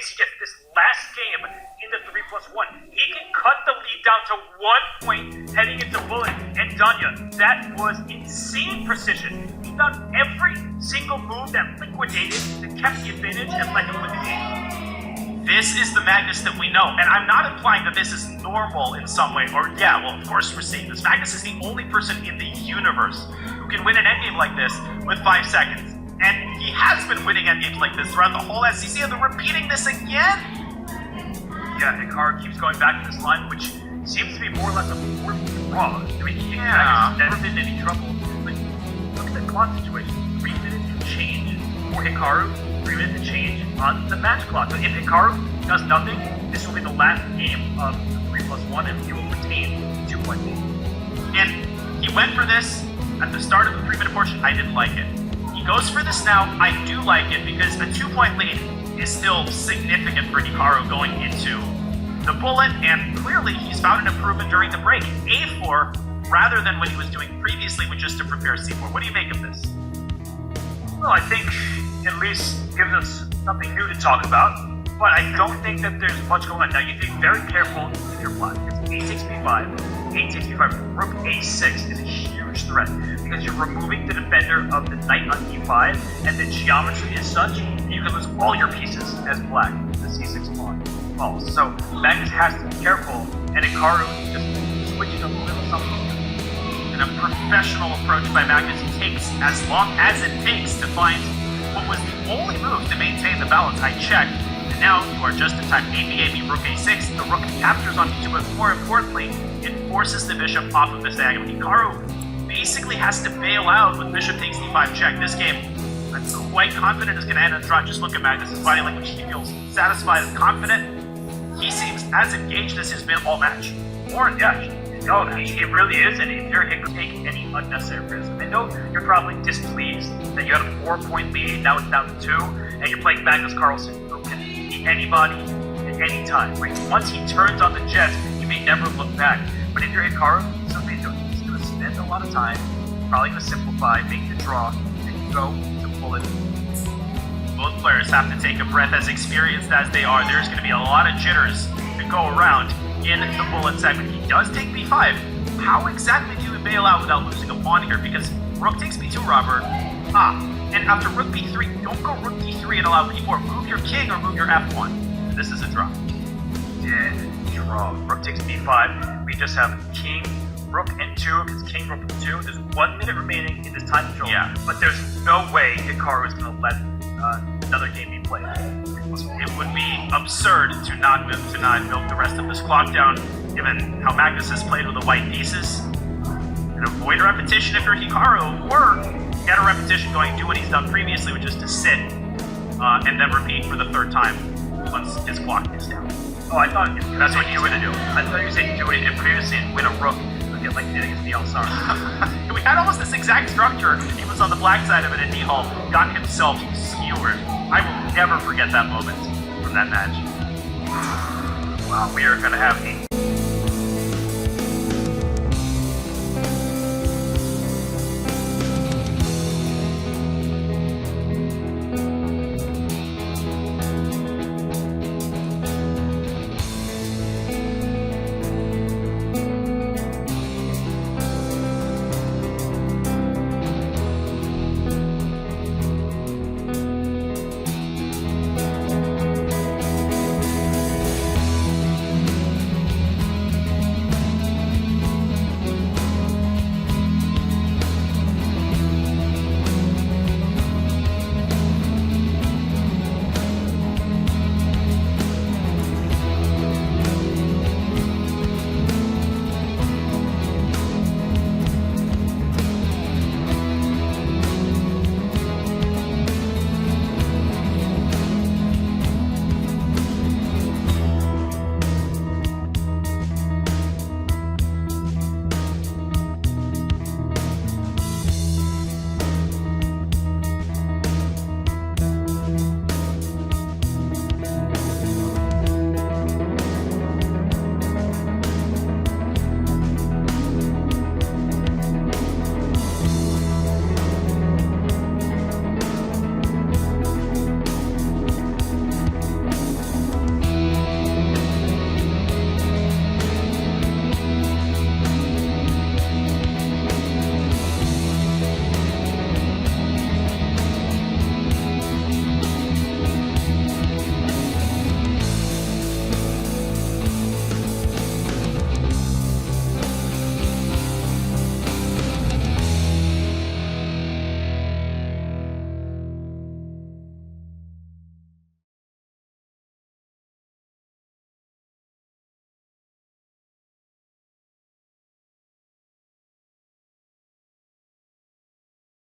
case he gets this last game in the 3+1, he can cut the lead down to 1 point heading into Bullet and Danya. That was insane precision. He found every single move that liquidated, that kept the advantage, and let him win the game. This is the Magnus that we know, and I'm not implying that this is normal in some way, or yeah, well, of course we're seeing this. Magnus is the only person in the universe who can win an endgame like this with 5 seconds. And he has been winning endgames like this throughout the whole SCC, and they're repeating this again? Yeah, Hikaru keeps going back to this line, which seems to be more or less a forced draw. I mean, Magnus has never been in any trouble. But look at the clock situation. 3 minutes to change for Hikaru, 3 minutes to change on the match clock. So if Hikaru does nothing, this will be the last game of the 3+1, and he will retain 2 point lead. And he went for this at the start of the 3-minute portion. I didn't like it. He goes for this now. I do like it because a 2-point lead is still significant for Hikaru going into the Bullet, and clearly he's found an improvement during the break. A4 rather than what he was doing previously, which is to prepare C4. What do you make of this? Well, I think at least gives us something new to talk about, but I don't think that there's much going on. Now, you have to be very careful with your plot. It's A6, B5, A6, B5, Rook A6 is a huge threat because you're removing the defender of the knight on E5, and the geometry is such you can lose all your pieces as black with the C6 pawn falls. So Magnus has to be careful, and Hikaru just switching a little something. And a professional approach by Magnus. He takes as long as it takes to find what was the only move to maintain the balance. I checked, and now you are just in time. AB, Rook A6, the Rook captures on E2, but more importantly, it forces the bishop off of this diagonal. Hikaru basically has to bail out with bishop takes D5 check. This game, I'm quite confident is going to end in a draw. Just look at Magnus' body language. He feels satisfied and confident. He seems as engaged as he's been all match. Or, yeah, no, it really is, and if you're taking any unnecessary risk, I know you're probably displeased that you had a 4-point lead, now it's down to 2, and you're playing Magnus Carlsen, who can beat anybody at any time. Right? Once he turns on the jets, you may never look back. But if you're Hikaru, something he's going to spend a lot of time, probably going to simplify, make the draw, and go to Bullet. Both players have to take a breath. As experienced as they are, there's going to be a lot of jitters to go around in the Bullet segment. He does take B5. How exactly do you bail out without losing a pawn here? Because Rook takes B2, Robert. And after Rook B3, don't go Rook D3 and allow B4. Move your king or move your F1. This is a draw. Dead draw. Rook takes B5. We just have king, Rook, and 2. Because king, Rook, and 2. There's 1 minute remaining in this time control. Yeah. But there's no way Hikaru is going to let another game be played. It would be absurd to not milk the rest of this clock down, given how Magnus has played with the white pieces. And avoid a repetition if you're Hikaru, or get a repetition going, do what he's done previously, which is to sit and then repeat for the 3rd time once his clock is down. Oh, I thought that's what you were going to do. I thought you were saying do what he did previously and win a rook. Get like did against the Elsar. We had almost this exact structure. He was on the black side of it, and D-Hall got himself skewered. I will never forget that moment from that match. Wow, we are going to have a